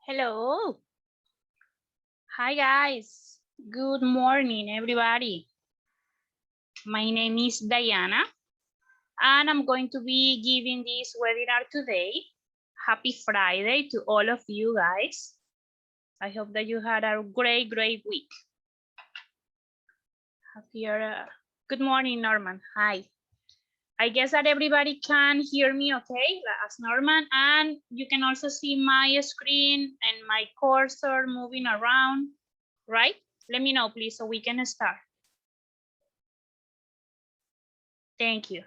Hello. Hi, guys. Good morning, everybody. My name is Diana, and I'm going to be giving this webinar today. Happy Friday to all of you guys. I hope that you had a great week. Good morning, Norman. Hi. I guess that everybody can hear me okay, as Norman, and you can also see my screen and my cursor moving around, right? Let me know, please, so we can start. Thank you.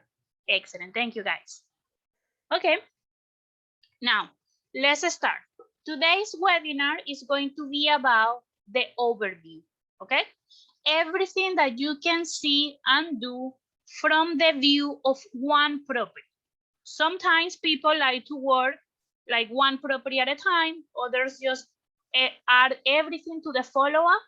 Excellent. Thank you, guys. Okay. Now, let's start. Today's webinar is going to be about the overview, okay? Everything that you can see and do from the view of one property. Sometimes people like to work like one property at a time, others just add everything to the follow-up,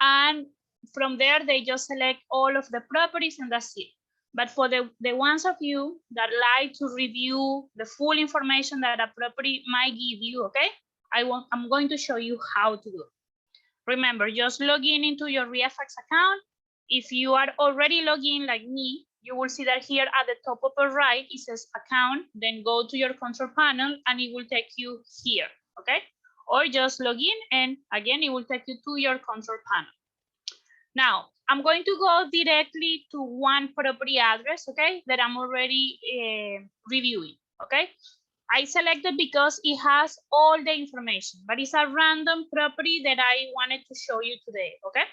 and from there they just select all of the properties and that's it. But for the ones of you that like to review the full information that a property might give you, okay, I'm going to show you how to do it. Remember, just log in into your ReiFax account. If you are already logged in like me, you will see that here at the top upper right, it says account, then go to your control panel and it will take you here, okay? Or just log in and again, it will take you to your control panel. Now, I'm going to go directly to one property address, okay, that I'm already reviewing, okay? I selected because it has all the information, but it's a random property that I wanted to show you today, okay?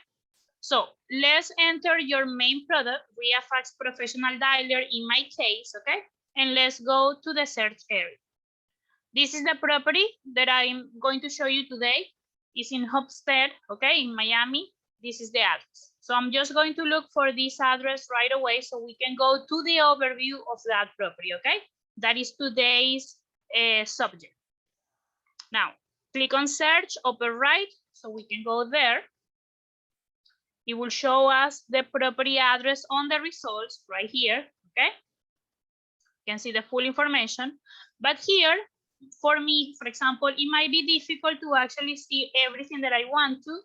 So let's enter your main product, ReiFax Professional Dialer in my case, okay? And let's go to the search area. This is the property that I'm going to show you today. It's in Hempstead, okay, in Miami. This is the address. So I'm just going to look for this address right away so we can go to the overview of that property, okay? That is today's subject. Now, click on search upper right so we can go there. It will show us the property address on the results right here, okay? You can see the full information. But here, for me, for example, it might be difficult to actually see everything that I want to.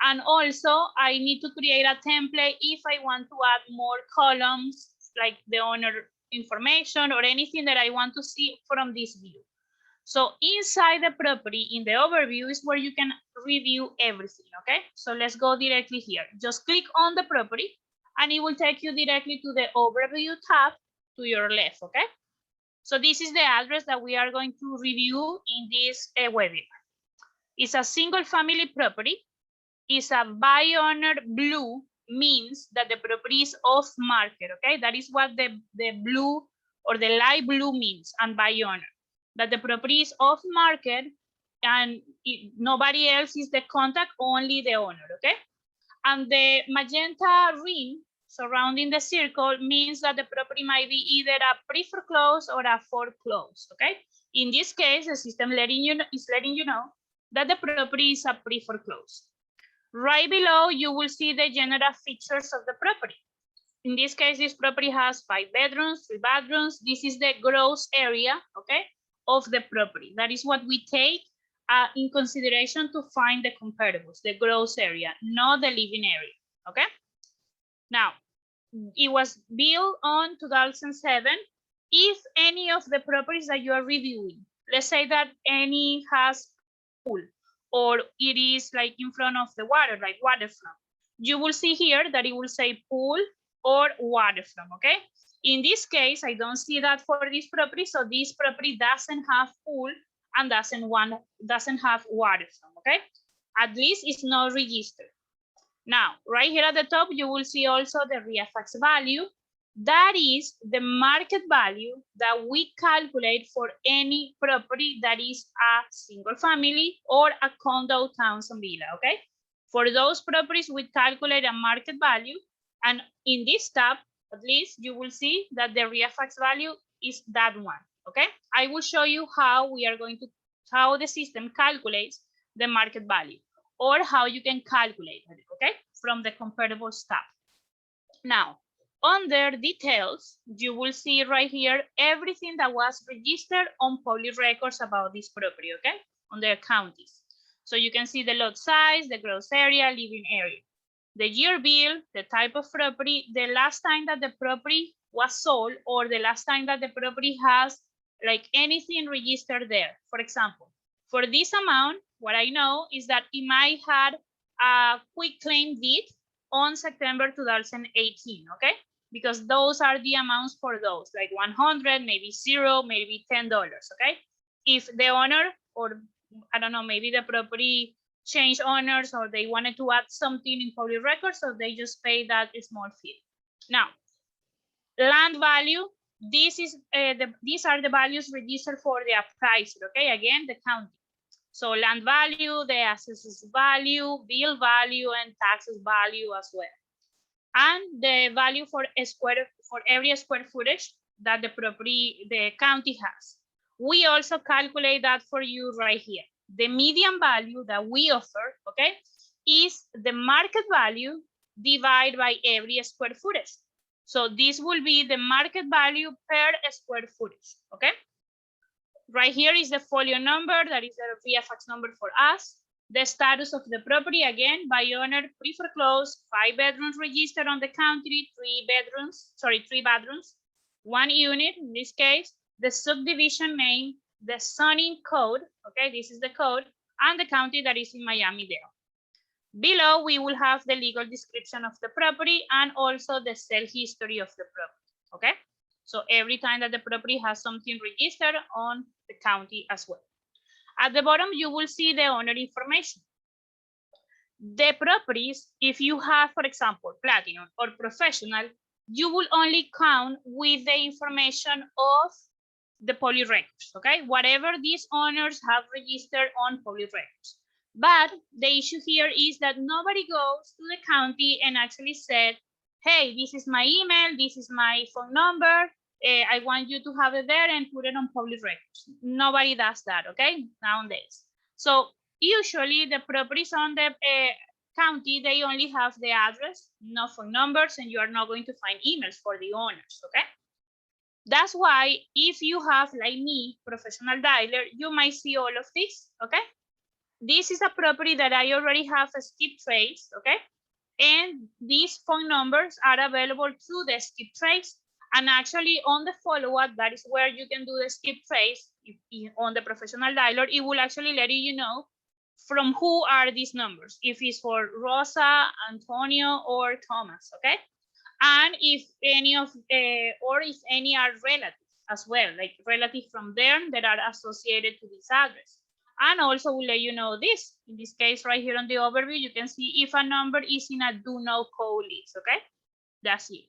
And also, I need to create a template if I want to add more columns, like the owner information or anything that I want to see from this view. So inside the property, in the overview is where you can review everything, okay? So let's go directly here. Just click on the property and it will take you directly to the overview tab to your left, okay? So this is the address that we are going to review in this webinar. It's a single family property. It's a by owner blue, means that the property is off market, okay? That is what the blue or the light blue means, and by owner. That the property is off market and nobody else is the contact, only the owner, okay? And the magenta ring surrounding the circle means that the property might be either a pre-foreclosed or a foreclosed, okay? In this case, the system is letting you know that the property is a pre-foreclosed. Right below, you will see the general features of the property. In this case, this property has 5 bedrooms, 3 bathrooms. This is the gross area, okay, of the property. That is what we take in consideration to find the comparables, the gross area, not the living area, okay? Now, it was built on 2007. If any of the properties that you are reviewing, let's say that any has pool, or it is like in front of the water, like waterfront, you will see here that it will say pool or waterfront, okay? In this case, I don't see that for this property, so this property doesn't have pool and doesn't have waterfront, okay? At least it's not registered. Now, right here at the top, you will see also the ReiFax value. That is the market value that we calculate for any property that is a single family or a condo, townhouse, and villa, okay? For those properties, we calculate a market value. And in this tab, at least you will see that the ReiFax value is that one, okay? I will show you how how the system calculates the market value, or how you can calculate it, okay, from the comparables tab. Now, under details, you will see right here everything that was registered on public records about this property, okay, on their counties. So you can see the lot size, the gross area, living area, the year bill, the type of property, the last time that the property was sold, or the last time that the property has like anything registered there. For example, for this amount, what I know is that it might had a quick claim deed on September 2018, okay? Because those are the amounts for those, like 100, maybe 0, maybe $10, okay? If the owner, or I don't know, maybe the property changed owners, or they wanted to add something in public records, so they just pay that small fee. Now, land value, these are the values registered for the appraiser, okay? Again, the county. So land value, the assessed value, bill value, and taxes value as well. And the value for every square footage that the county has. We also calculate that for you right here. The median value that we offer, okay, is the market value divided by every square footage. So this will be the market value per square footage, okay? Right here is the folio number, that is the ReiFax number for us. The status of the property, again, by owner, pre-foreclosed, 5 bedrooms registered on the county, 3 bedrooms, 1 unit in this case, the subdivision name, the zoning code, okay, this is the code, and the county that is in Miami-Dade. Below, we will have the legal description of the property and also the sale history of the property, okay? So every time that the property has something registered on the county as well. At the bottom, you will see the owner information. The properties, if you have, for example, platinum or professional, you will only count with the information of the public records, okay? Whatever these owners have registered on public records. But the issue here is that nobody goes to the county and actually said, hey, this is my email, this is my phone number, I want you to have it there and put it on public records. Nobody does that, okay, nowadays. So usually the properties on the county, they only have the address, no phone numbers, and you are not going to find emails for the owners, okay? That's why if you have, like me, professional dialer, you might see all of this, okay? This is a property that I already have a skip trace, okay? And these phone numbers are available through the skip trace. And actually on the follow-up, that is where you can do the skip trace. On the professional dialer, it will actually let you know from who are these numbers, if it's for Rosa, Antonio, or Thomas, okay? And if any of, or if any are relatives as well, like relatives from them that are associated to this address. And also will let you know this. In this case, right here on the overview, you can see if a number is in a do not call list, okay? That's it.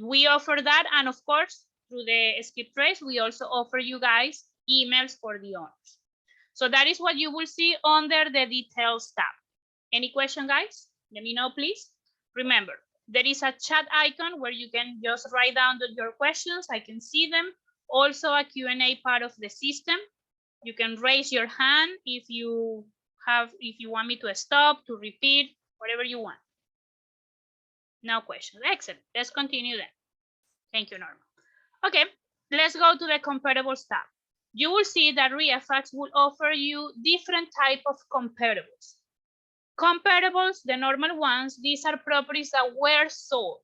We offer that, and of course, through the skip trace, we also offer you guys emails for the owners. So that is what you will see under the details tab. Any question, guys? Let me know, please. Remember, there is a chat icon where you can just write down your questions. I can see them. Also a Q&A part of the system. You can raise your hand if you want me to stop, to repeat, whatever you want. No questions. Excellent. Let's continue then. Thank you, Norma. Okay, let's go to the comparables tab. You will see that ReiFax will offer you different type of comparables. Comparables, the normal ones, these are properties that were sold.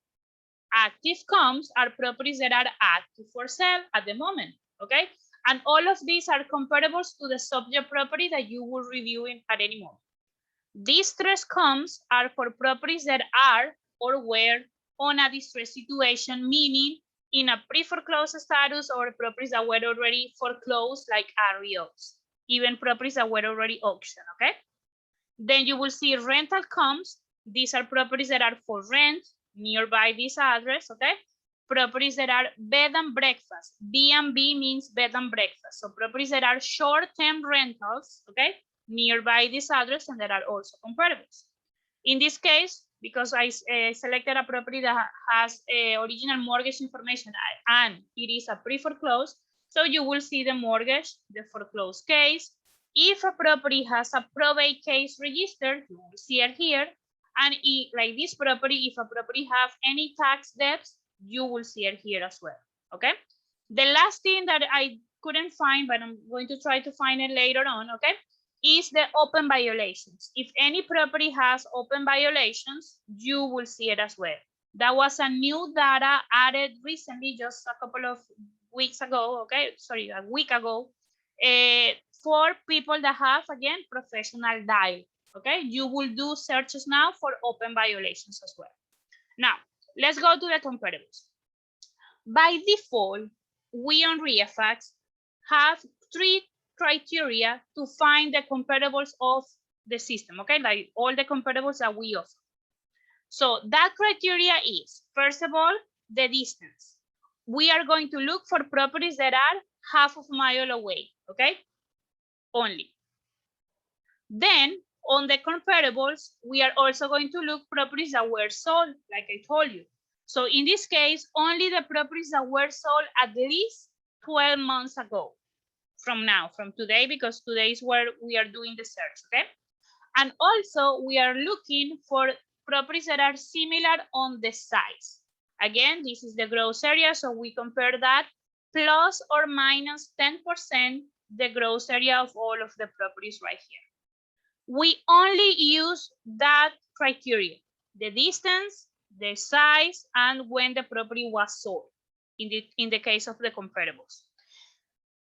Active comps are properties that are active for sale at the moment, okay? And all of these are comparables to the subject property that you will review at any moment. Distress comps are for properties that are or were on a distress situation, meaning in a pre-foreclosed status, or properties that were already foreclosed, like REOs, even properties that were already auctioned, okay? Then you will see rental comps. These are properties that are for rent nearby this address, okay? Properties that are bed and breakfast. B&B means bed and breakfast. So properties that are short-term rentals, okay, nearby this address, and that are also comparables. In this case, because I selected a property that has original mortgage information and it is a pre-foreclosed, so you will see the mortgage, the foreclosed case. If a property has a probate case registered, you will see it here. And like this property, if a property have any tax debts, you will see it here as well, okay? The last thing that I couldn't find, but I'm going to try to find it later on, okay? is the open violations. If any property has open violations, you will see it as well. That was a new data added recently, just a couple of weeks ago, okay? Sorry, a week ago, for people that have, again, professional dial, okay? You will do searches now for open violations as well. Now, let's go to the comparables. By default, we on ReiFax have 3 criteria to find the comparables of the system, okay? Like all the comparables that we offer. So that criteria is, first of all, the distance. We are going to look for properties that are half of a mile away, okay? Only. Then on the comparables, we are also going to look properties that were sold, like I told you. So in this case, only the properties that were sold at least 12 months ago from now, from today, because today is where we are doing the search, okay? And also we are looking for properties that are similar on the size. Again, this is the gross area, so we compare that plus or minus 10% the gross area of all of the properties right here. We only use that criteria, the distance, the size, and when the property was sold in the case of the comparables.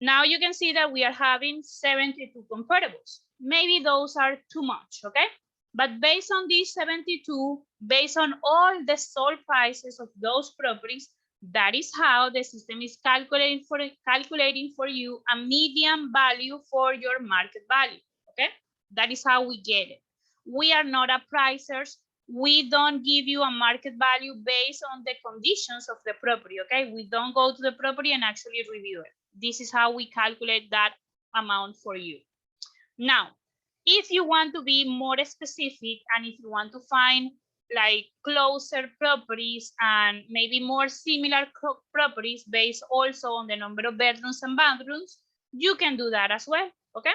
Now you can see that we are having 72 comparables. Maybe those are too much, okay? But based on these 72, based on all the sold prices of those properties, that is how the system is calculating for you a median value for your market value, okay? That is how we get it. We are not a pricers. We don't give you a market value based on the conditions of the property, okay? We don't go to the property and actually review it. This is how we calculate that amount for you. Now, if you want to be more specific and if you want to find like closer properties and maybe more similar properties based also on the number of bedrooms and bathrooms, you can do that as well, okay?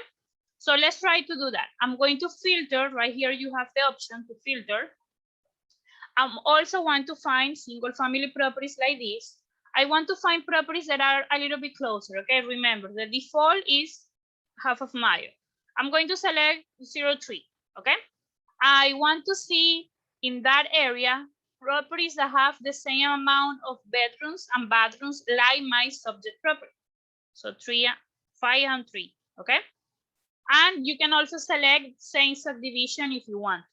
So let's try to do that. I'm going to filter. Right here you have the option to filter. I also want to find single family properties like this. I want to find properties that are a little bit closer, okay? Remember, the default is half of mile. I'm going to select 03, okay? I want to see in that area properties that have the same amount of bedrooms and bathrooms like my subject property. So 3, 5, and 3, okay? And you can also select same subdivision if you want.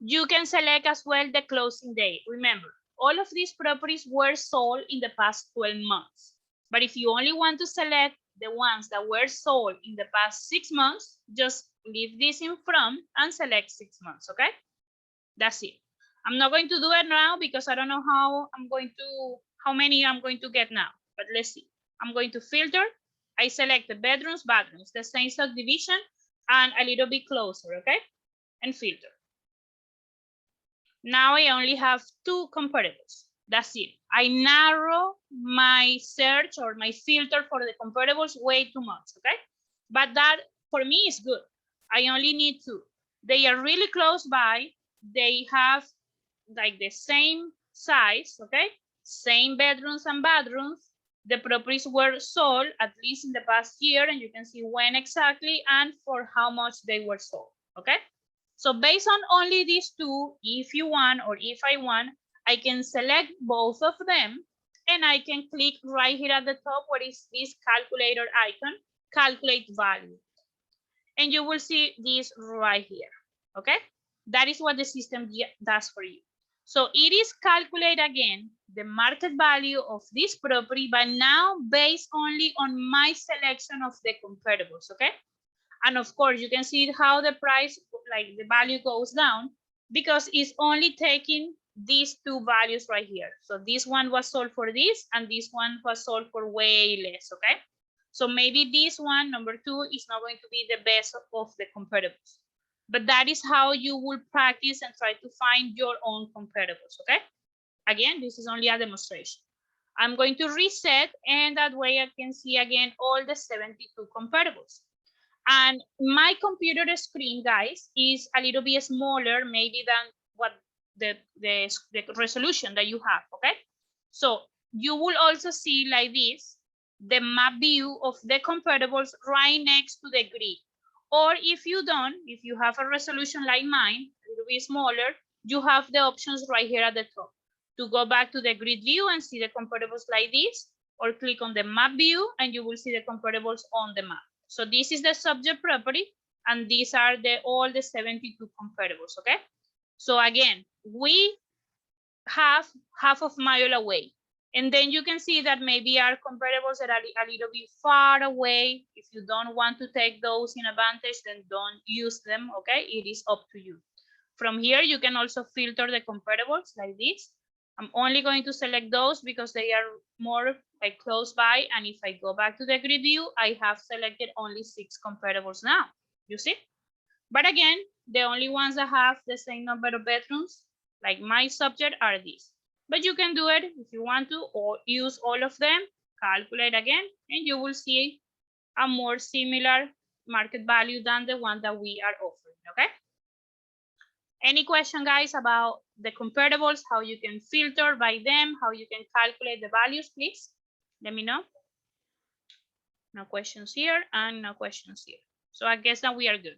You can select as well the closing date. Remember, all of these properties were sold in the past 12 months. But if you only want to select the ones that were sold in the past 6 months, just leave this in front and select 6 months, okay? That's it. I'm not going to do it now because I don't know how many I'm going to get now, but let's see. I'm going to filter. I select the bedrooms, bathrooms, the same subdivision, and a little bit closer, okay? And filter. Now I only have 2 comparables. That's it. I narrow my search or my filter for the comparables way too much, okay? But that for me is good. I only need 2. They are really close by. They have like the same size, okay? Same bedrooms and bathrooms. The properties were sold at least in the past year, and you can see when exactly and for how much they were sold, okay? So based on only these 2, if you want or if I want, I can select both of them and I can click right here at the top where is this calculator icon, calculate value. And you will see this right here, okay? That is what the system does for you. So it is calculate again the market value of this property, but now based only on my selection of the comparables, okay? And of course, you can see how the price, like the value goes down because it's only taking these 2 values right here. So this one was sold for this and this one was sold for way less, okay? So maybe this one, number 2, is not going to be the best of the comparables. But that is how you will practice and try to find your own comparables, okay? Again, this is only a demonstration. I'm going to reset, and that way I can see again all the 72 comparables. And my computer screen, guys, is a little bit smaller maybe than what the resolution that you have, okay? So you will also see like this, the map view of the comparables right next to the grid. Or if you don't, if you have a resolution like mine, a little bit smaller, you have the options right here at the top to go back to the grid view and see the comparables like this, or click on the map view and you will see the comparables on the map. So this is the subject property, and these are all the 72 comparables, okay? So again, we have half of mile away. And then you can see that maybe our comparables that are a little bit far away. If you don't want to take those in advantage, then don't use them, okay? It is up to you. From here, you can also filter the comparables like this. I'm only going to select those because they are more like close by. And if I go back to the grid view, I have selected only 6 comparables now, you see? But again, the only ones that have the same number of bedrooms, like my subject, are these. But you can do it if you want to, or use all of them, calculate again, and you will see a more similar market value than the one that we are offering, okay? Any question, guys, about the comparables, how you can filter by them, how you can calculate the values, please? Let me know. No questions here and no questions here. So I guess that we are good.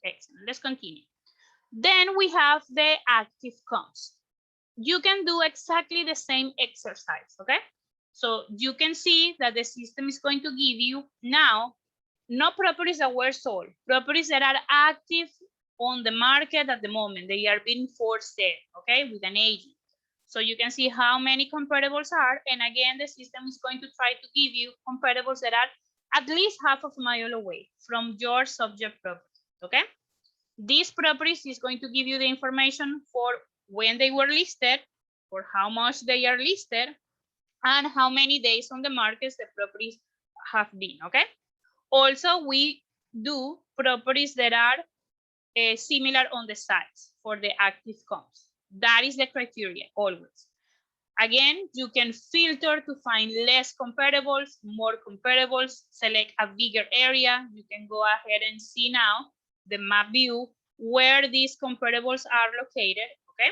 Excellent, let's continue. Then we have the active comps. You can do exactly the same exercise, okay? So you can see that the system is going to give you now, no properties that were sold, properties that are active on the market at the moment. They are being for sale, okay, with an agent. So you can see how many comparables are, and again, the system is going to try to give you comparables that are at least half of a mile away from your subject property, okay? These properties is going to give you the information for when they were listed, for how much they are listed, and how many days on the markets the properties have been, okay? Also, we do properties that are similar on the size for the active comps. That is the criteria, always. Again, you can filter to find less comparables, more comparables, select a bigger area. You can go ahead and see now the map view where these comparables are located, okay?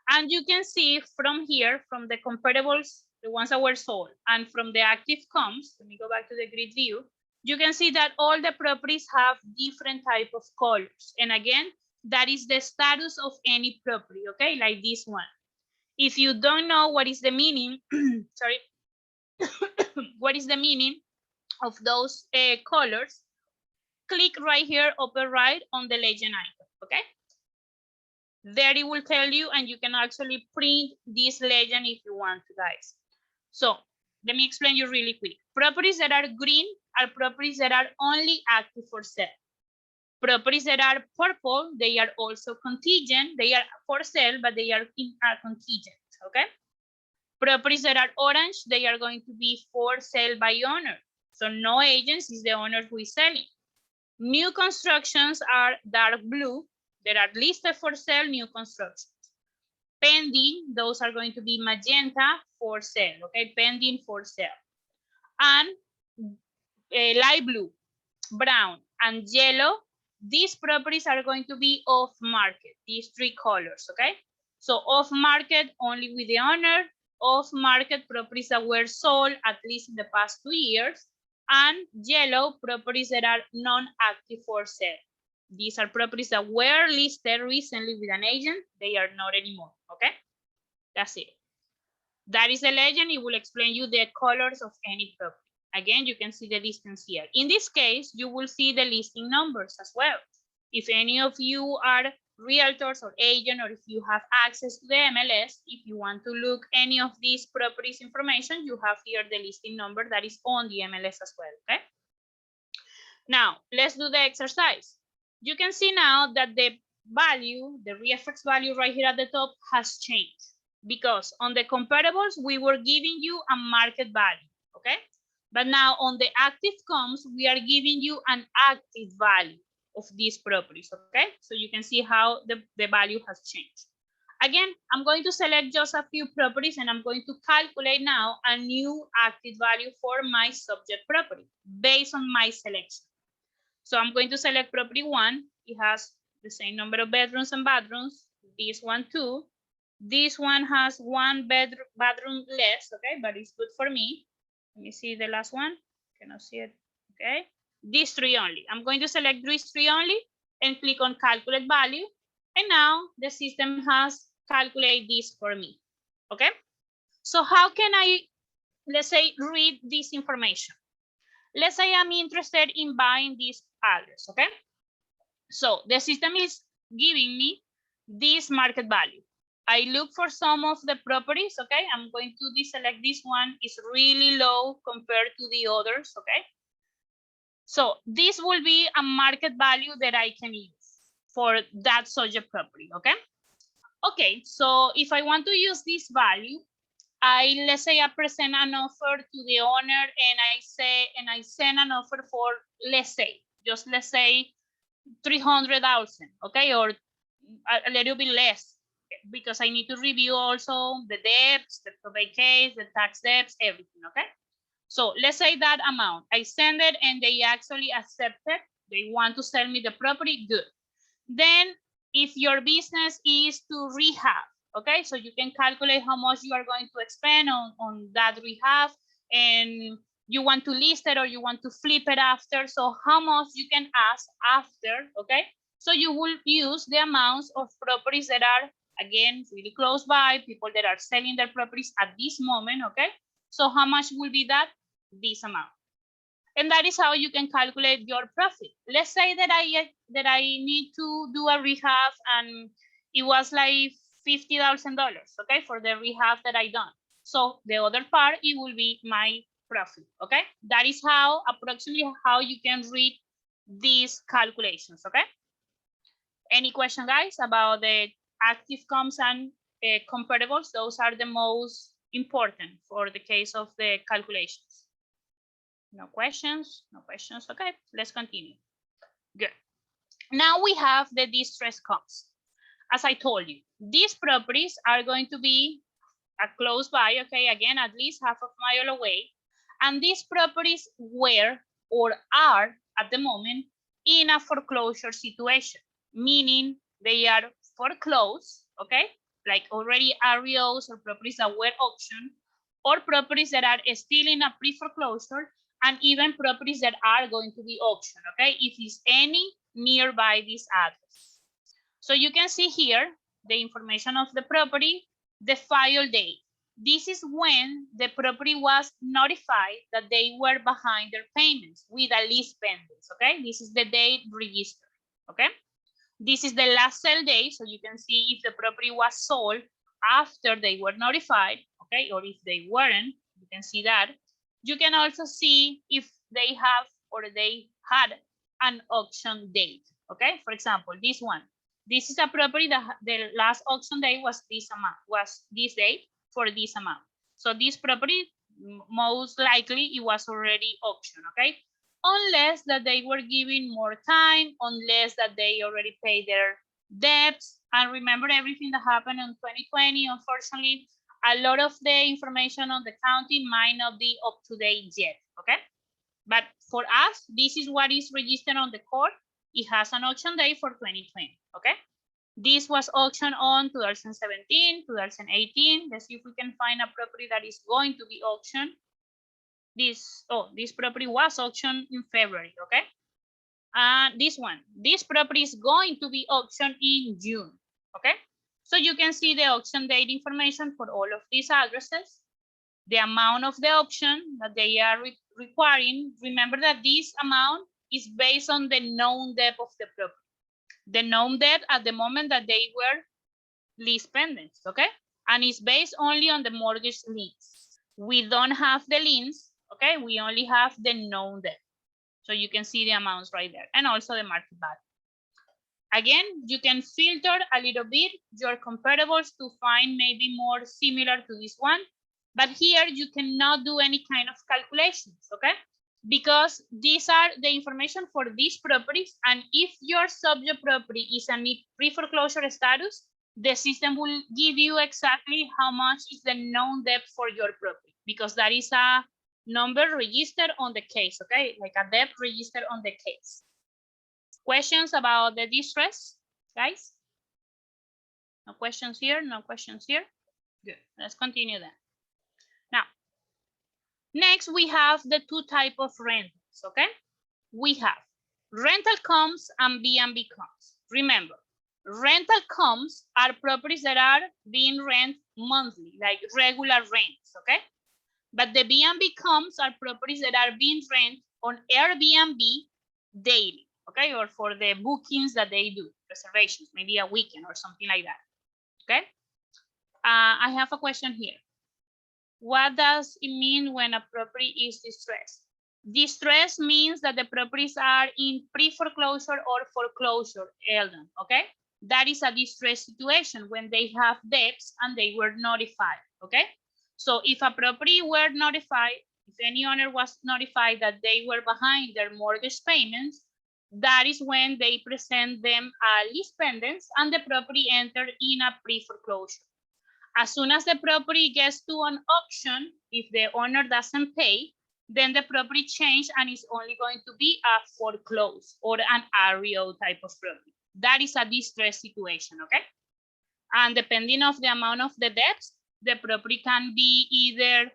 And you can see from here, from the comparables, the ones that were sold, and from the active comps, let me go back to the grid view, you can see that all the properties have different type of colors. And again, that is the status of any property, okay? Like this one. If you don't know what is the meaning, sorry, what is the meaning of those colors, click right here, upper right on the legend icon, okay? There it will tell you, and you can actually print this legend if you want to, guys. So let me explain you really quick. Properties that are green are properties that are only active for sale. Properties that are purple, they are also contingent. They are for sale, but they are contingent, okay? Properties that are orange, they are going to be for sale by owner. So no agent, is the owner who is selling. New constructions are dark blue. That are listed for sale, new constructions. Pending, those are going to be magenta, for sale, okay? Pending, for sale. And light blue, brown, and yellow, these properties are going to be off market, these 3 colors, okay? So off market, only with the owner. Off market, properties that were sold at least in the past 2 years. And yellow, properties that are non-active for sale. These are properties that were listed recently with an agent. They are not anymore, okay? That's it. That is the legend. It will explain you the colors of any property. Again, you can see the distance here. In this case, you will see the listing numbers as well. If any of you are realtors or agent, or if you have access to the MLS, if you want to look any of these properties information, you have here the listing number that is on the MLS as well, okay? Now, let's do the exercise. You can see now that the value, the ReiFax value right here at the top has changed, because on the comparables, we were giving you a market value, okay? But now on the active comps, we are giving you an active value of these properties, okay? So you can see how the value has changed. Again, I'm going to select just a few properties, and I'm going to calculate now a new active value for my subject property based on my selection. So I'm going to select property 1. It has the same number of bedrooms and bathrooms. This one too. This one has 1 bathroom less, okay, but it's good for me. Let me see the last one. Cannot see it, okay. these three only. I'm going to select these three only and click on calculate value. And now the system has calculated this for me. Okay. So how can I, let's say, read this information? Let's say I'm interested in buying this address. Okay. So the system is giving me this market value. I look for some of the properties, okay? I'm going to deselect this one. It's really low compared to the others, okay? So this will be a market value that I can use for that subject property, okay? Okay, so if I want to use this value, let's say I present an offer to the owner and I send an offer for, let's say 300,000, okay, or a little bit less, because I need to review also the debts, the probate case, the tax debts, everything, okay? So let's say that amount, I send it and they actually accept it. They want to sell me the property, good. Then if your business is to rehab, okay, so you can calculate how much you are going to expend on that rehab, and you want to list it or you want to flip it after, so how much you can ask after, okay? So you will use the amounts of properties that are, again, really close by, people that are selling their properties at this moment, okay? So how much will be that? This amount. And that is how you can calculate your profit. Let's say that I need to do a rehab and it was like $50,000, okay, for the rehab that I done. So the other part, it will be my profit, okay? That is how, approximately how you can read these calculations, okay? Any question, guys, about the active comps and comparables? Those are the most important for the case of the calculations. No questions, no questions. Okay, let's continue. Good. Now we have the distress comps. As I told you, these properties are going to be close by, okay, again, at least half a mile away. And these properties were or are at the moment in a foreclosure situation, meaning they are foreclosed, okay, like already REOs or properties that were auctioned, or properties that are still in a pre-foreclosure, and even properties that are going to be auctioned, okay, if it's any nearby this address. So you can see here the information of the property, the file date. This is when the property was notified that they were behind their payments with a lease pending, okay? This is the date registered, okay? This is the last sale date, so you can see if the property was sold after they were notified, okay? Or if they weren't, you can see that. You can also see if they have or they had an auction date, okay? For example, this one. This is a property that the last auction date was this amount, was this date for this amount. So this property, most likely it was already auctioned, okay? Unless that they were given more time, unless that they already paid their debts. And remember everything that happened in 2020, unfortunately, a lot of the information on the county might not be up to date yet, okay? But for us, this is what is registered on the court. It has an auction date for 2020, okay? This was auctioned on 2017, 2018. Let's see if we can find a property that is going to be auctioned. This property was auctioned in February, okay? This property is going to be auctioned in June, okay? So you can see the auction date information for all of these addresses, the amount of the auction that they are requiring. Remember that this amount is based on the known debt of the property. The known debt at the moment that they were lease pendants, okay? And it's based only on the mortgage liens. We don't have the liens, okay? We only have the known debt. So you can see the amounts right there, and also the market value. Again, you can filter a little bit your comparables to find maybe more similar to this one, but here you cannot do any kind of calculations, okay? Because these are the information for these properties, and if your subject property is a pre-foreclosure status, the system will give you exactly how much is the known debt for your property, because that is a number registered on the case, okay? Like a debt registered on the case. Questions about the distress, guys? No questions here, no questions here? Good, let's continue then. Now, next we have the two types of rentals, okay? we have rental comes and B&B comes. Remember, rental comes are properties that are being rented monthly, like regular rents, okay? But the B&B comes are properties that are being rented on Airbnb daily, okay? Or for the bookings that they do, reservations, maybe a weekend or something like that, okay? I have a question here. What does it mean when a property is distressed? Distress means that the properties are in pre-foreclosure or foreclosure, Eldon, okay? That is a distress situation when they have debts and they were notified, okay? So if a property were notified, if any owner was notified that they were behind their mortgage payments, that is when they present them a lease pendants and the property entered in a pre-foreclosure. As soon as the property gets to an auction, if the owner doesn't pay, then the property changes and is only going to be a foreclosed or an REO type of property. That is a distress situation, okay? And depending on the amount of the debts, the property can be either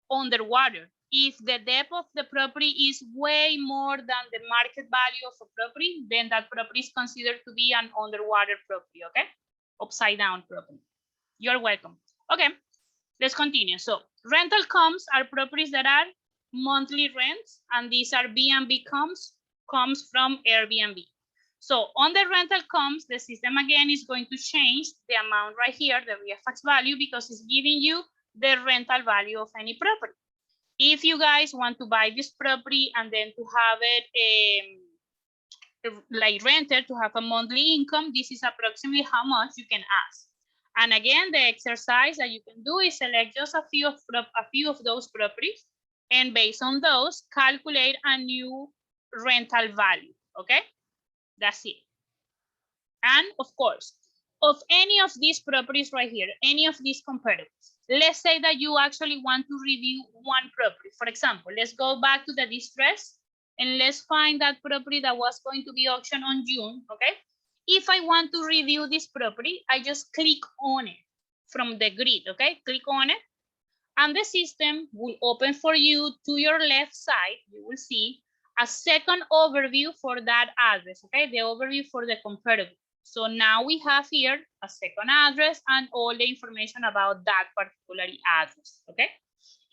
underwater. If the depth of the property is way more than the market value of a property, then that property is considered to be an underwater property, okay? Upside down property. You're welcome. Okay, let's continue. So rental comes are properties that are monthly rents, and these are B&B comes from Airbnb. So on the rental comes, the system again is going to change the amount right here, the ReiFax value, because it's giving you the rental value of any property. If you guys want to buy this property and then to have it like rented to have a monthly income, this is approximately how much you can ask. And again, the exercise that you can do is select just a few of those properties, and based on those, calculate a new rental value, okay? That's it. And of course, of any of these properties right here, any of these comparables, let's say that you actually want to review one property. For example, let's go back to the distress, and let's find that property that was going to be auctioned on June, okay? If I want to review this property, I just click on it from the grid, okay? Click on it, and the system will open for you to your left side. You will see a second overview for that address, okay? The overview for the comparable. So now we have here a second address and all the information about that particular address, okay?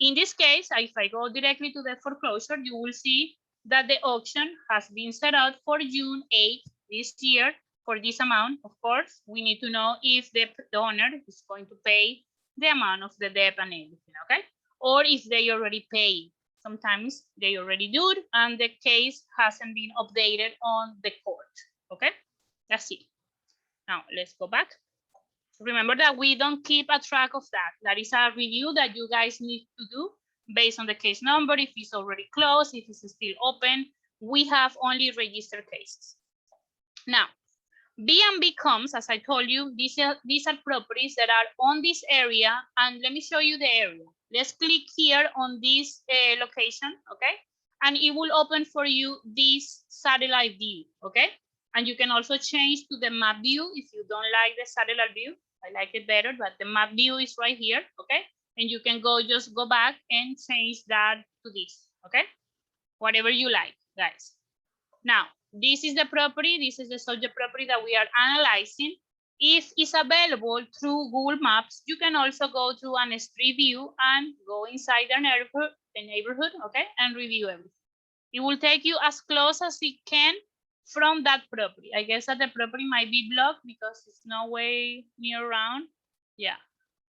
In this case, if I go directly to the foreclosure, you will see that the auction has been set out for June 8th this year. For this amount, of course, we need to know if the owner is going to pay the amount of the debt and everything, okay? Or if they already paid. Sometimes they already do, and the case hasn't been updated on the court, okay? That's it. Now, let's go back. Remember that we don't keep a track of that. That is a review that you guys need to do based on the case number, if it's already closed, if it's still open. We have only registered cases. Now, B&B comes, as I told you, these are properties that are on this area, and let me show you the area. Let's click here on this location, okay? And it will open for you this satellite view, okay? And you can also change to the map view if you don't like the satellite view. I like it better, but the map view is right here, okay? And you can just go back and change that to this, okay? Whatever you like, guys. Now, this is the property, this is the subject property that we are analyzing. If it's available through Google Maps, you can also go to an street view and go inside the neighborhood, okay, and review everything. It will take you as close as it can from that property. I guess that the property might be blocked because it's no way near around. Yeah,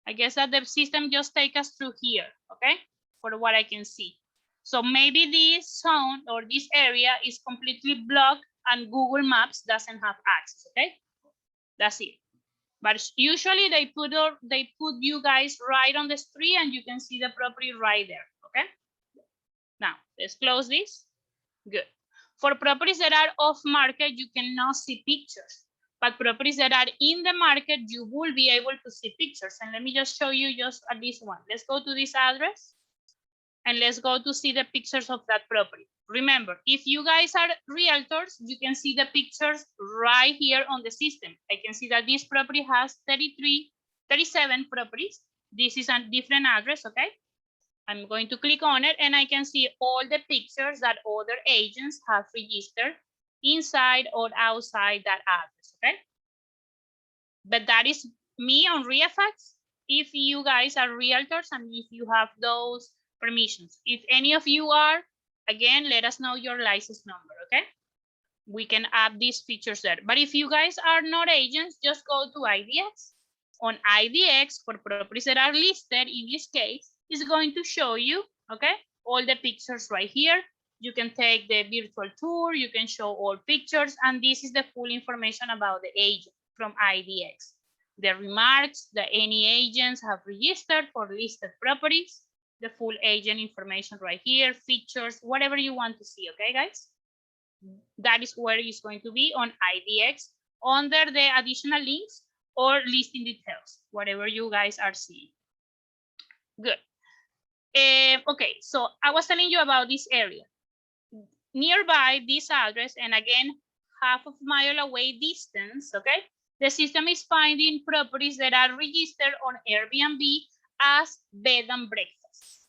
I guess that the system just takes us through here, okay, for what I can see. So maybe this zone or this area is completely blocked and Google Maps doesn't have access, okay? That's it. But usually they put you guys right on the street and you can see the property right there, okay? Now, let's close this. Good. For properties that are off market, you cannot see pictures. But properties that are in the market, you will be able to see pictures. And let me just show you just at this one. Let's go to this address. And let's go to see the pictures of that property. Remember, if you guys are realtors, you can see the pictures right here on the system. I can see that this property has 37 properties. This is a different address, okay? I'm going to click on it and I can see all the pictures that other agents have registered inside or outside that address, okay? But that is me on ReiFax. If you guys are realtors and if you have those permissions. If any of you are, again, let us know your license number, okay? We can add these features there. But if you guys are not agents, just go to IDX. On IDX, for properties that are listed, in this case, is going to show you, okay, all the pictures right here. You can take the virtual tour, you can show all pictures, and this is the full information about the agent from IDX. The remarks that any agents have registered for listed properties, the full agent information right here, features, whatever you want to see, okay, guys? That is where it's going to be on IDX under the additional links or listing details, whatever you guys are seeing. Good. Okay, so I was telling you about this area. Nearby this address, and again, half of mile away distance, okay? The system is finding properties that are registered on Airbnb as bed and breakfast.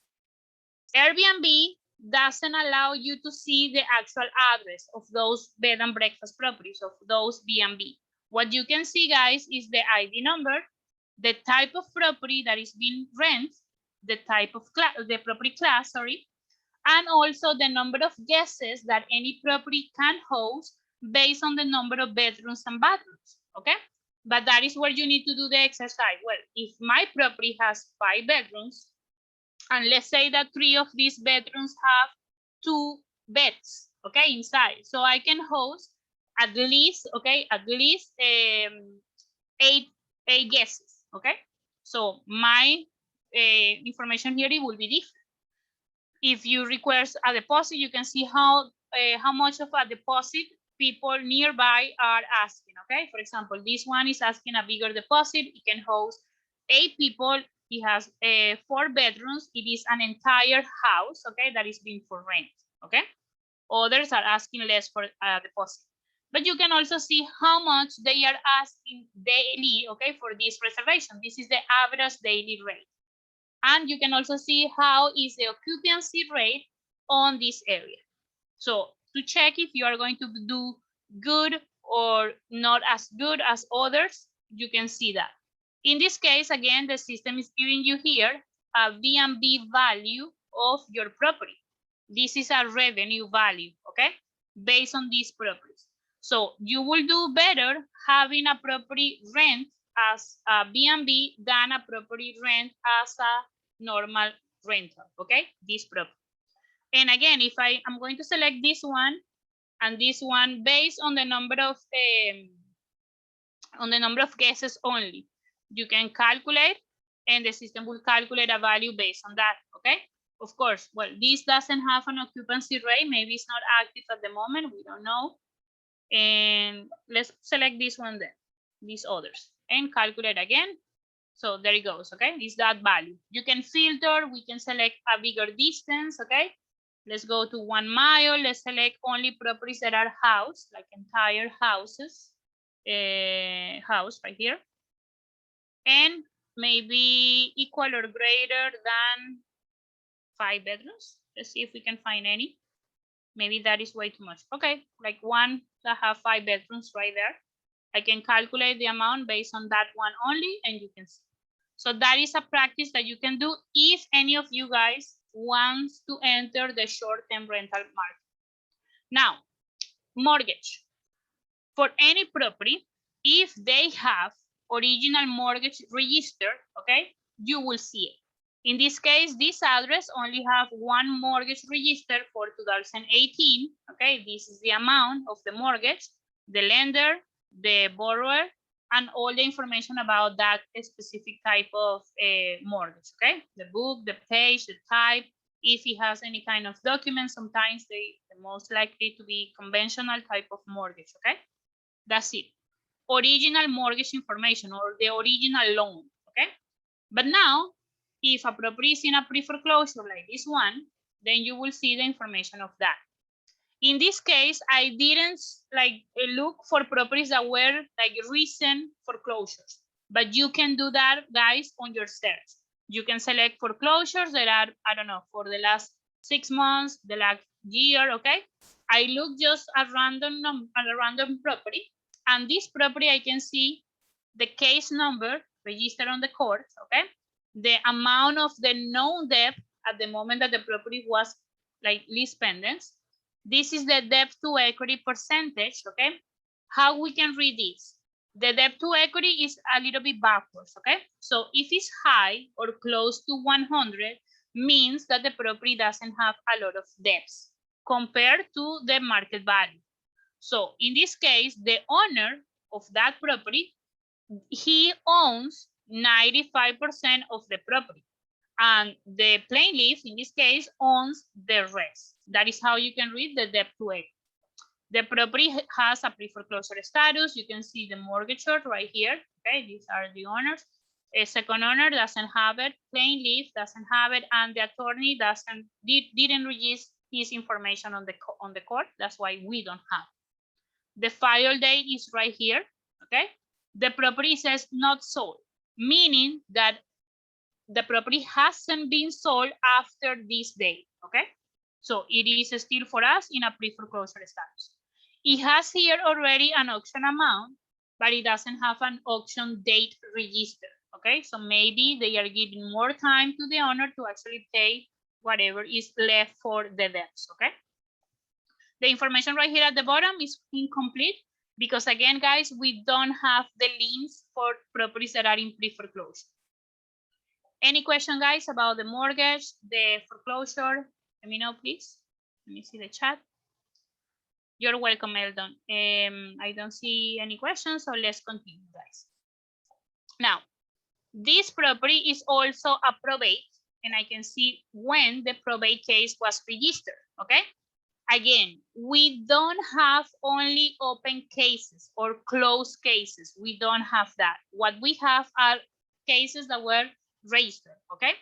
Airbnb doesn't allow you to see the actual address of those bed and breakfast properties, of those B&B. What you can see, guys, is the ID number, the type of property that is being rented, the type of class, the property class, sorry, and also the number of guests that any property can host based on the number of bedrooms and bathrooms, okay? But that is where you need to do the exercise. Well, if my property has 5 bedrooms, and let's say that 3 of these bedrooms have 2 beds, okay, inside. So I can host at least, okay, at least 8 guests, okay? So my information here will be different. If you request a deposit, you can see how much of a deposit people nearby are asking, okay? For example, this one is asking a bigger deposit. It can host 8 people. It has 4 bedrooms. It is an entire house, okay, that is being for rent, okay? Others are asking less for a deposit. But you can also see how much they are asking daily, okay, for this reservation. This is the average daily rate. And you can also see how is the occupancy rate on this area. So to check if you are going to do good or not as good as others, you can see that. In this case, again, the system is giving you here a V&B value of your property. This is a revenue value, okay, based on these properties. So you will do better having a property rent as a B&B than a property rent as a normal rental, okay, this property. And again, if I am going to select this one and this one based on the number of guests only, you can calculate and the system will calculate a value based on that, okay? Of course, well, this doesn't have an occupancy rate. Maybe it's not active at the moment. We don't know. And let's select this one then, these others, and calculate again. So there it goes, okay? It's that value. You can filter, we can select a bigger distance, okay? Let's go to 1 mile. Let's select only properties that are house, like entire houses, house right here. And maybe equal or greater than 5 bedrooms. Let's see if we can find any. Maybe that is way too much. Okay, like one that have 5 bedrooms right there. I can calculate the amount based on that one only, and you can see. So that is a practice that you can do if any of you guys wants to enter the short-term rental market. Now, mortgage. For any property, if they have original mortgage registered, okay, you will see it. In this case, this address only have 1 mortgage registered for 2018, okay? This is the amount of the mortgage, the lender, the borrower, and all the information about that specific type of mortgage, okay? The book, the page, the type, if it has any kind of document, sometimes they're most likely to be conventional type of mortgage, okay? That's it. Original mortgage information or the original loan, okay? But now, if a property is in a pre-foreclosure like this one, then you will see the information of that. In this case, I didn't look for properties that were like recent foreclosures, but you can do that, guys, on your search. You can select foreclosures that are, I don't know, for the last 6 months, the last year, okay? I look just at a random property, and this property I can see the case number registered on the court, okay? The amount of the known debt at the moment that the property was like lease pendants. This is the debt to equity percentage, okay? How we can read this? The debt to equity is a little bit backwards, okay? So if it's high or close to 100, means that the property doesn't have a lot of debts compared to the market value. So in this case, the owner of that property, he owns 95% of the property, and the plaintiff in this case owns the rest. That is how you can read the debt to equity. The property has a pre-foreclosure status. You can see the mortgagor right here. Okay, these are the owners. A second owner doesn't have it. Plaintiff doesn't have it, and the attorney didn't register his information on the court. That's why we don't have it. The file date is right here. Okay, the property says not sold, meaning that the property hasn't been sold after this date. Okay, so it is still for us in a pre-foreclosure status. It has here already an auction amount, but it doesn't have an auction date registered. Okay, so maybe they are giving more time to the owner to actually pay whatever is left for the debts. Okay, the information right here at the bottom is incomplete because, again, guys, we don't have the liens for properties that are in pre-foreclosure. Any question, guys, about the mortgage, the foreclosure? Let me know, please. Let me see the chat. You're welcome, Eldon. I don't see any questions, so let's continue, guys. Now, this property is also a probate, and I can see when the probate case was registered, okay? Again, we don't have only open cases or closed cases. We don't have that. What we have are cases that were registered, okay?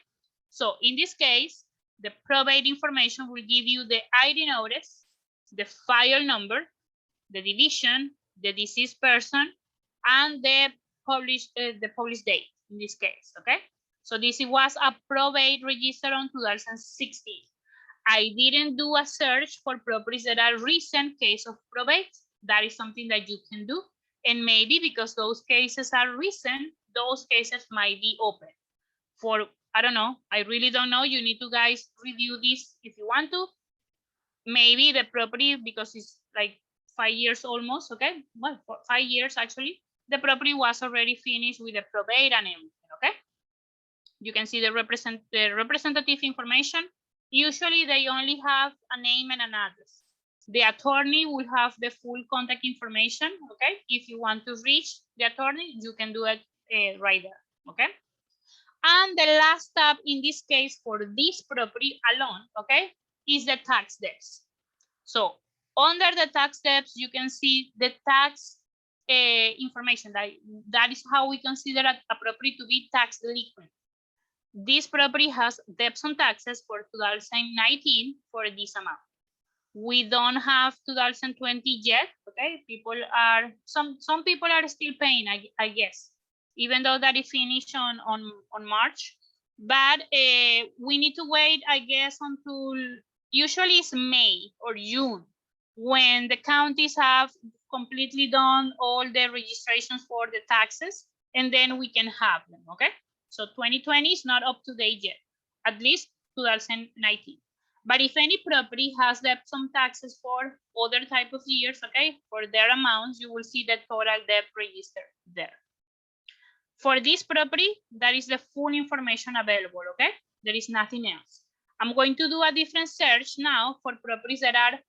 So in this case, the probate information will give you the ID notice, the file number, the division, the deceased person, and the published date in this case, okay? So this was a probate registered on 2016. I didn't do a search for properties that are recent case of probate. That is something that you can do. And maybe because those cases are recent, those cases might be open. For, I don't know, I really don't know. You need to guys review this if you want to. Maybe the property, because it's like 5 years almost, okay? Well, 5 years actually. The property was already finished with the probate and everything, okay? You can see the representative information. Usually they only have a name and an address. The attorney will have the full contact information, okay? If you want to reach the attorney, you can do it right there, okay? And the last tab in this case for this property alone, okay, is the tax debts. So under the tax debts, you can see the tax information. That is how we consider a property to be tax delinquent. This property has debts on taxes for 2019 for this amount. We don't have 2020 yet, okay? Some people are still paying, I guess, even though that it finished on March. But we need to wait, I guess, until usually it's May or June when the counties have completely done all the registrations for the taxes, and then we can have them, okay? So 2020 is not up to date yet, at least 2019. But if any property has debt on taxes for other type of years, okay, for their amounts, you will see the total debt registered there. For this property, that is the full information available, okay? There is nothing else. I'm going to do a different search now for properties that are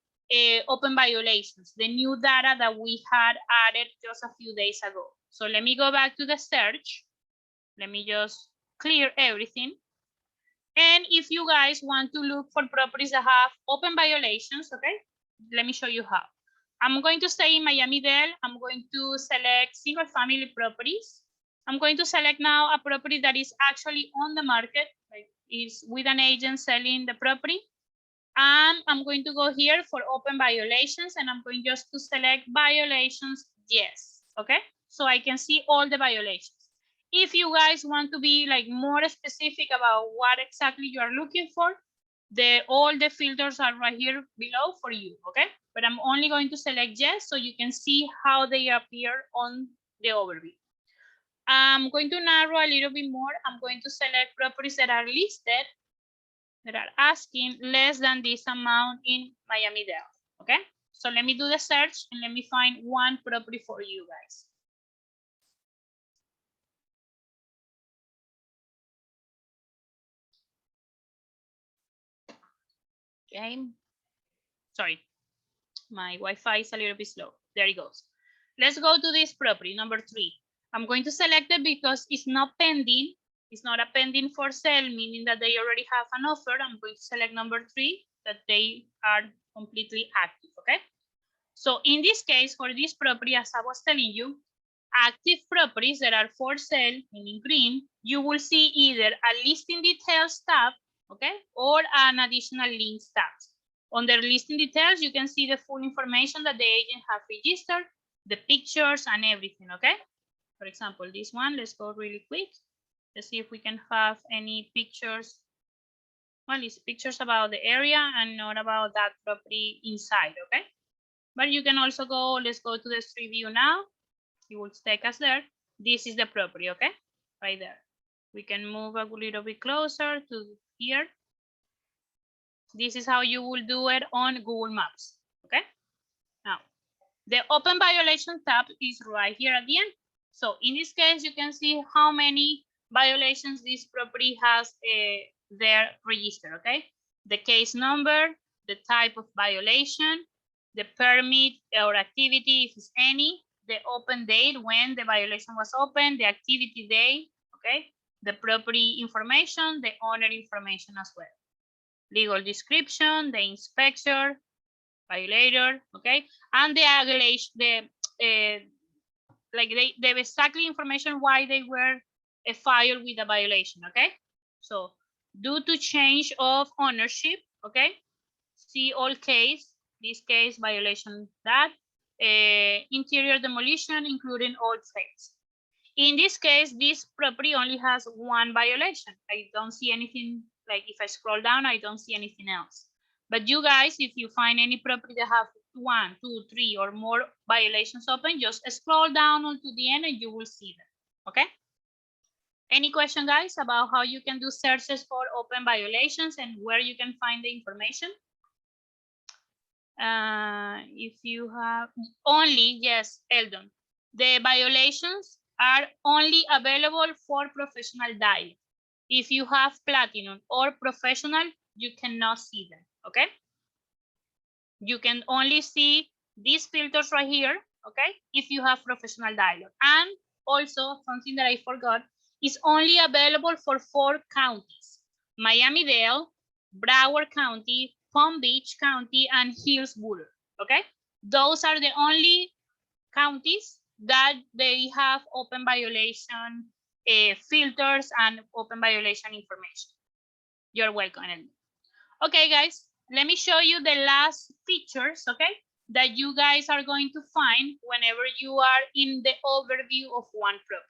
open violations, the new data that we had added just a few days ago. So let me go back to the search. Let me just clear everything. And if you guys want to look for properties that have open violations, okay, let me show you how. I'm going to stay in Miami-Dade. I'm going to select single family properties. I'm going to select now a property that is actually on the market, like is with an agent selling the property. And I'm going to go here for open violations, and I'm going just to select violations, yes, okay? So I can see all the violations. If you guys want to be like more specific about what exactly you are looking for, all the filters are right here below for you, okay? But I'm only going to select yes so you can see how they appear on the overview. I'm going to narrow a little bit more. I'm going to select properties that are listed, that are asking less than this amount in Miami-Dade, okay? So let me do the search and let me find one property for you guys. Okay, sorry, my Wi-Fi is a little bit slow. There it goes. Let's go to this property, number 3. I'm going to select it because it's not pending. It's not a pending for sale, meaning that they already have an offer. I'm going to select number 3, that they are completely active, okay? So in this case, for this property, as I was telling you, active properties that are for sale, meaning green, you will see either a listing details tab, okay, or an additional links tab. Under listing details, you can see the full information that the agent have registered, the pictures and everything, okay? For example, this one, let's go really quick. Let's see if we can have any pictures. Well, it's pictures about the area and not about that property inside, okay? But you can also go, let's go to the street view now. It will take us there. This is the property, okay? Right there. We can move a little bit closer to here. This is how you will do it on Google Maps, okay? Now, the open violation tab is right here at the end. So in this case, you can see how many violations this property has there registered, okay? The case number, the type of violation, the permit or activity, if it's any, the open date, when the violation was opened, the activity day, okay? The property information, the owner information as well. Legal description, the inspector, violator, okay? And the the exactly information why they were filed with a violation, okay? So due to change of ownership, okay? See all case, this case, violation that, interior demolition, including all trades. In this case, this property only has one violation. I don't see anything, like if I scroll down, I don't see anything else. But you guys, if you find any property that have 1, 2, 3 or more violations open, just scroll down onto the end and you will see them, okay? Any question, guys, about how you can do searches for open violations and where you can find the information? If you have only, yes, Eldon, the violations are only available for professional dial. If you have platinum or professional, you cannot see them, okay? You can only see these filters right here, okay? If you have professional dial. And also something that I forgot, is only available for 4 counties: Miami-Dade, Broward County, Palm Beach County, and Hillsborough, okay? Those are the only counties that they have open violation filters and open violation information. You're welcome. Okay, guys, let me show you the last features, okay, that you guys are going to find whenever you are in the overview of one property.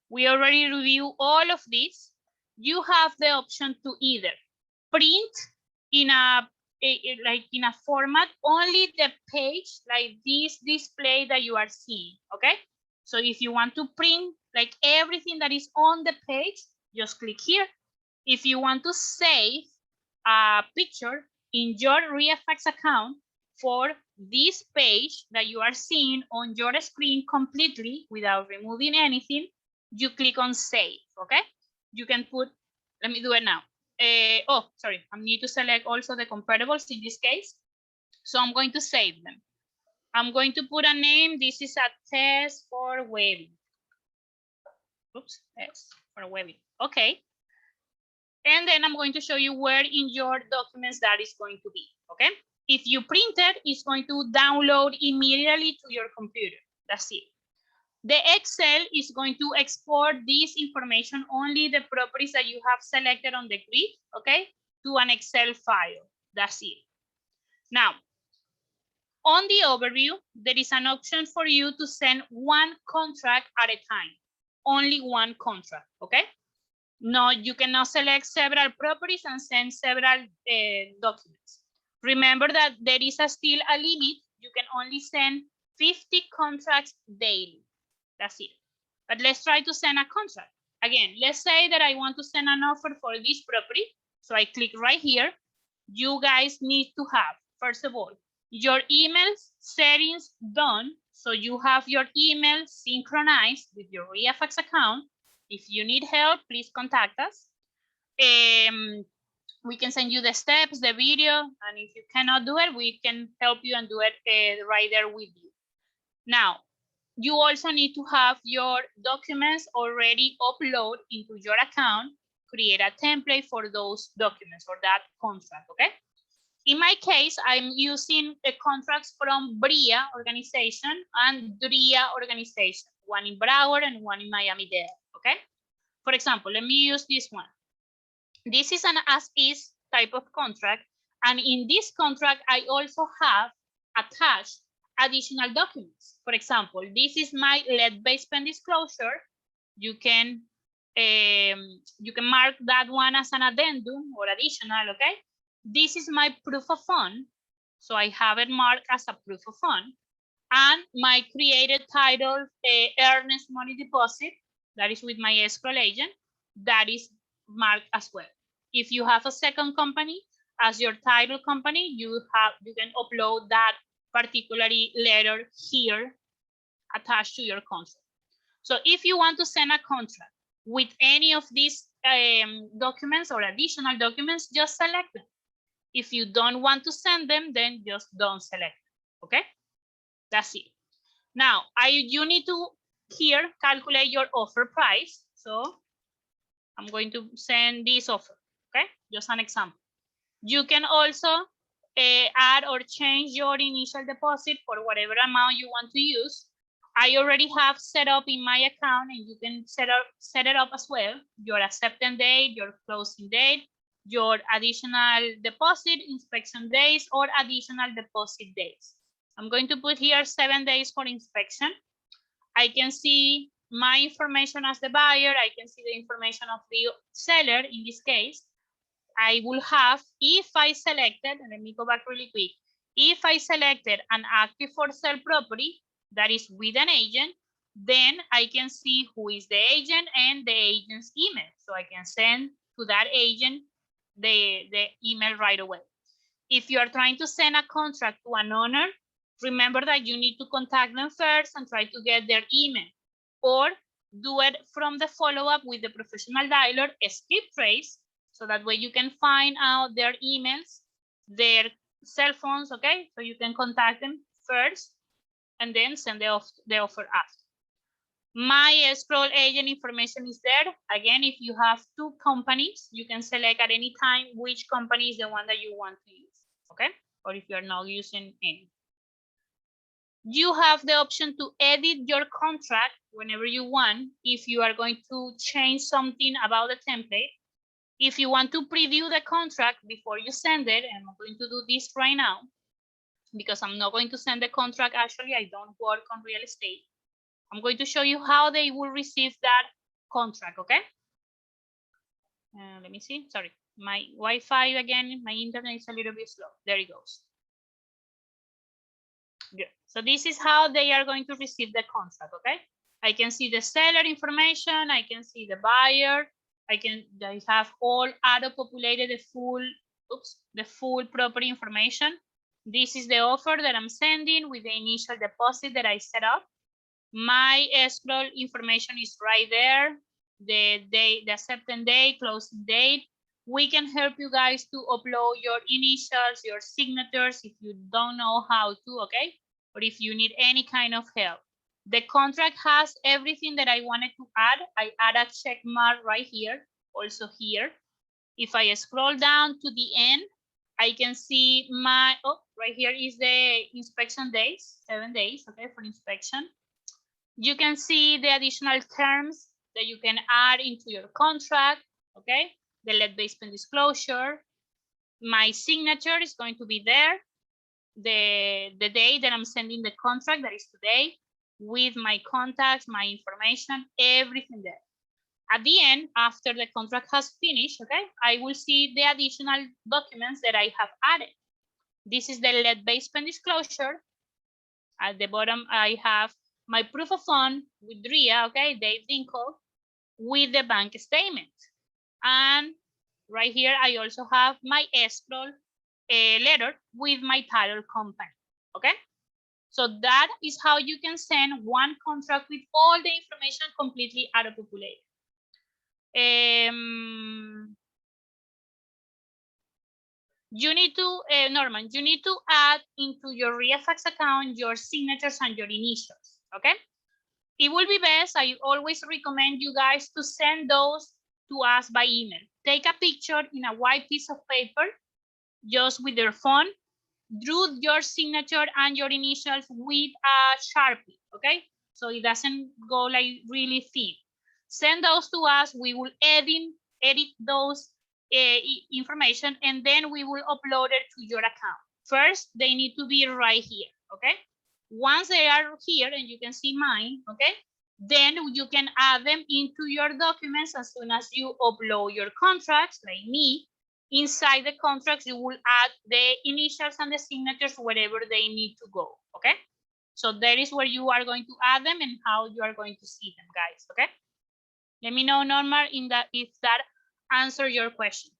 We already reviewed all of this. You have the option to either print in a format only the page, like this display that you are seeing, okay? So if you want to print like everything that is on the page, just click here. If you want to save a picture in your ReiFax account for this page that you are seeing on your screen completely without removing anything, you click on save, okay? You can put, let me do it now. Oh, sorry, I need to select also the comparables in this case. So I'm going to save them. I'm going to put a name. This is a test for webbing. Oops, test for webbing. Okay. And then I'm going to show you where in your documents that is going to be, okay? If you print it, it's going to download immediately to your computer. That's it. The Excel is going to export this information, only the properties that you have selected on the grid, okay, to an Excel file. That's it. Now, on the overview, there is an option for you to send one contract at a time. only one contract, okay? No, you cannot select several properties and send several documents. Remember that there is still a limit. You can only send 50 contracts daily. That's it. But let's try to send a contract. Again, let's say that I want to send an offer for this property. So I click right here. You guys need to have, first of all, your email settings done. So you have your email synchronized with your ReiFax account. If you need help, please contact us. We can send you the steps, the video, and if you cannot do it, we can help you and do it right there with you. Now, you also need to have your documents already uploaded into your account, create a template for those documents or that contract, okay? In my case, I'm using the contracts from BRIA organization and DRIA organization, one in Broward and one in Miami-Dade, okay? For example, let me use this one. This is an as-is type of contract, and in this contract, I also have attached additional documents. For example, this is my lead-based pen disclosure. You can mark that one as an addendum or additional, okay? This is my proof of fund, so I have it marked as a proof of fund, and my created title earnest money deposit, that is with my escrow agent, that is marked as well. If you have a second company as your title company, you can upload that particularly letter here attached to your contract. So if you want to send a contract with any of these documents or additional documents, just select them. If you don't want to send them, then just don't select them, okay? That's it. Now, you need to here calculate your offer price. So I'm going to send this offer, okay? Just an example. You can also add or change your initial deposit for whatever amount you want to use. I already have set up in my account, and you can set it up as well. Your acceptance date, your closing date, your additional deposit, inspection days, or additional deposit days. I'm going to put here 7 days for inspection. I can see my information as the buyer. I can see the information of the seller in this case. I will have, if I selected, and let me go back really quick. If I selected an active for sale property that is with an agent, then I can see who is the agent and the agent's email. So I can send to that agent the email right away. If you are trying to send a contract to an owner, remember that you need to contact them first and try to get their email, or do it from the follow-up with the professional dialer, skip trace, so that way you can find out their emails, their cell phones, okay? So you can contact them first and then send the offer after. My escrow agent information is there. Again, if you have 2 companies, you can select at any time which company is the one that you want to use, okay? Or if you're not using any. You have the option to edit your contract whenever you want, if you are going to change something about the template. If you want to preview the contract before you send it, and I'm going to do this right now, because I'm not going to send the contract. Actually, I don't work on real estate. I'm going to show you how they will receive that contract, okay? Let me see, sorry. My Wi-Fi again, my internet is a little bit slow. There it goes. Good. So this is how they are going to receive the contract, okay? I can see the seller information, I can see the buyer, I have all auto-populated the full property information. This is the offer that I'm sending with the initial deposit that I set up. My escrow information is right there. The acceptance date, closing date. We can help you guys to upload your initials, your signatures if you don't know how to, okay? Or if you need any kind of help. The contract has everything that I wanted to add. I add a check mark right here, also here. If I scroll down to the end, I can see right here is the inspection days, 7 days, okay, for inspection. You can see the additional terms that you can add into your contract, okay? The lead-based pen disclosure. My signature is going to be there. The day that I'm sending the contract, that is today. with my contacts, my information, everything there. At the end, after the contract has finished, okay, I will see the additional documents that I have added. This is the lead-based pen disclosure. At the bottom, I have my proof of fund with RIA, okay, Dave Dinkle, with the bank statement. And right here, I also have my escrow letter with my title company, okay? So that is how you can send one contract with all the information completely auto-populated. You need to, Norman, you need to add into your ReiFax account your signatures and your initials, okay? It will be best, I always recommend you guys to send those to us by email. Take a picture in a white piece of paper, just with your phone, drew your signature and your initials with a Sharpie, okay? So it doesn't go like really thin. Send those to us, we will edit those information, and then we will upload it to your account. First, they need to be right here, okay? Once they are here, and you can see mine, okay? Then you can add them into your documents as soon as you upload your contracts, like me. Inside the contracts, you will add the initials and the signatures wherever they need to go, okay? So that is where you are going to add them and how you are going to see them, guys, okay? Let me know, Norma, if that answers your question.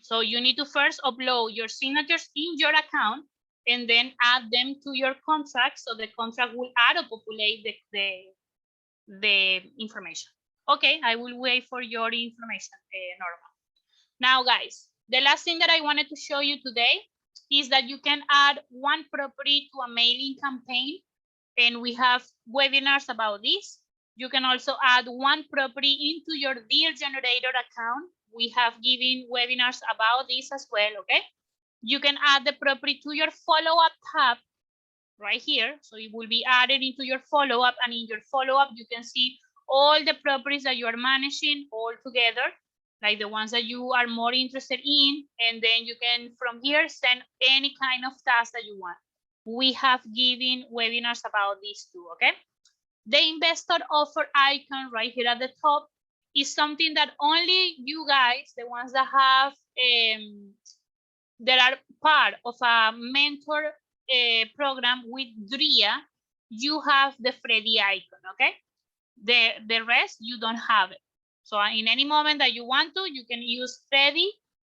So you need to first upload your signatures in your account and then add them to your contract, so the contract will auto-populate the information. Okay, I will wait for your information, Norma. Now, guys, the last thing that I wanted to show you today is that you can add one property to a mailing campaign, and we have webinars about this. You can also add one property into your deal generator account. We have given webinars about this as well, okay? You can add the property to your follow-up tab right here. So it will be added into your follow-up, and in your follow-up, you can see all the properties that you are managing all together, like the ones that you are more interested in, and then you can, from here, send any kind of task that you want. We have given webinars about this too, okay? The investor offer icon right here at the top is something that only you guys, the ones that have, that are part of a mentor program with DRIA, you have the Freddy icon, okay? The rest, you don't have it. So in any moment that you want to, you can use Freddy.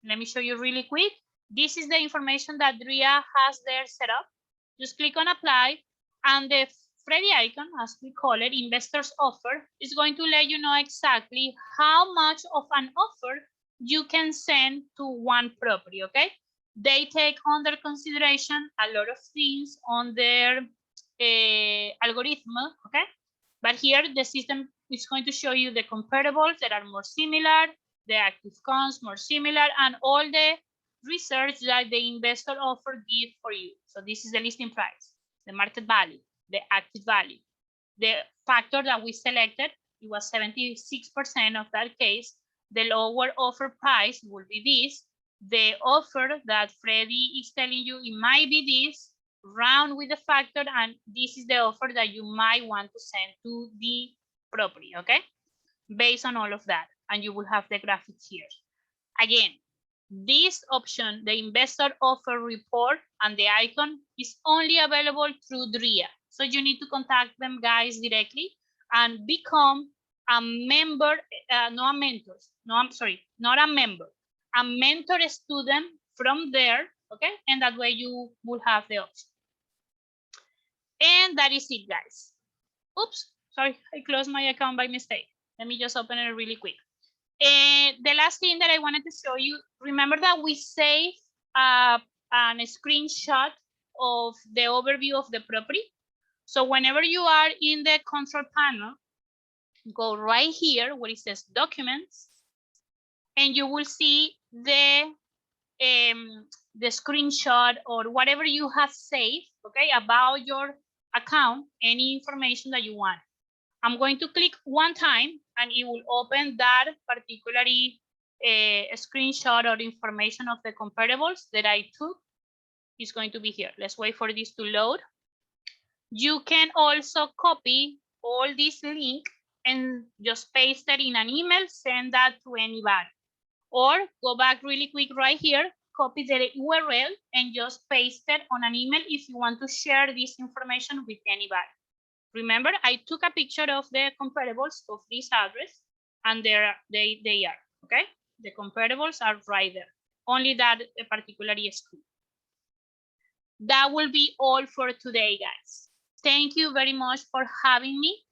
Let me show you really quick. This is the information that DRIA has there set up. Just click on apply, and the Freddy icon, as we call it, investors offer, is going to let you know exactly how much of an offer you can send to one property, okay? They take under consideration a lot of things on their algorithm, okay? But here the system is going to show you the comparables that are more similar, the active cons more similar, and all the research that the investor offer give for you. So this is the listing price, the market value, the active value. The factor that we selected, it was 76% of that case. The lower offer price will be this. The offer that Freddy is telling you, it might be this, round with the factor, and this is the offer that you might want to send to the property, okay? Based on all of that, and you will have the graphics here. Again, this option, the investor offer report and the icon, is only available through DRIA. So you need to contact them, guys, directly and become a member, not a mentor, no, I'm sorry, not a member, a mentor student from there, okay? And that way you will have the option. And that is it, guys. Oops, sorry, I closed my account by mistake. Let me just open it really quick. The last thing that I wanted to show you, remember that we saved a screenshot of the overview of the property. So whenever you are in the control panel, go right here where it says documents, and you will see the screenshot or whatever you have saved, okay, about your account, any information that you want. I'm going to click one time and it will open that particularly screenshot or information of the comparables that I took. It's going to be here. Let's wait for this to load. You can also copy all this link and just paste it in an email, send that to anybody. Or go back really quick right here, copy the URL and just paste it on an email if you want to share this information with anybody. Remember, I took a picture of the comparables of this address and they are, okay? The comparables are right there, only that particular screen. That will be all for today, guys. Thank you very much for having me.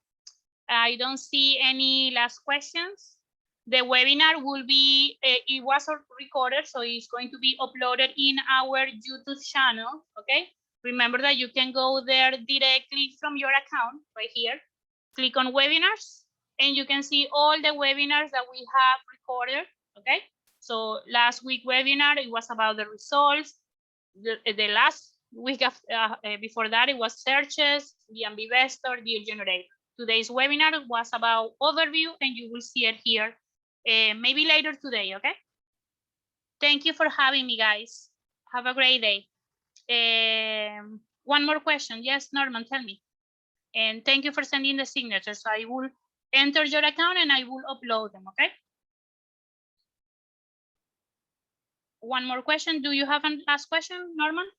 I don't see any last questions. The webinar will be, it was recorded, so it's going to be uploaded in our YouTube channel, okay? Remember that you can go there directly from your account right here, click on webinars, and you can see all the webinars that we have recorded, okay? So last week webinar, it was about the results. The last week before that, it was searches, the Ambivestor, the generator. Today's webinar was about overview, and you will see it here maybe later today, okay? Thank you for having me, guys. Have a great day. One more question. Yes, Norman, tell me. And thank you for sending the signatures. I will enter your account and I will upload them, okay? One more question. Do you have a last question, Norman?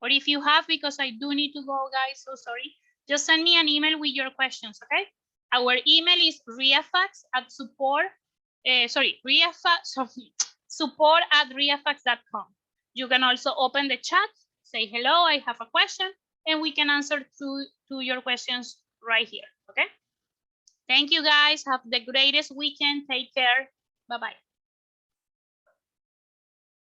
Or if you have, because I do need to go, guys, so sorry. Just send me an email with your questions, okay? Our email is support@reifax.com. You can also open the chat, say hello, I have a question, and we can answer to your questions right here, okay? Thank you, guys. Have the greatest weekend. Take care. Bye-bye.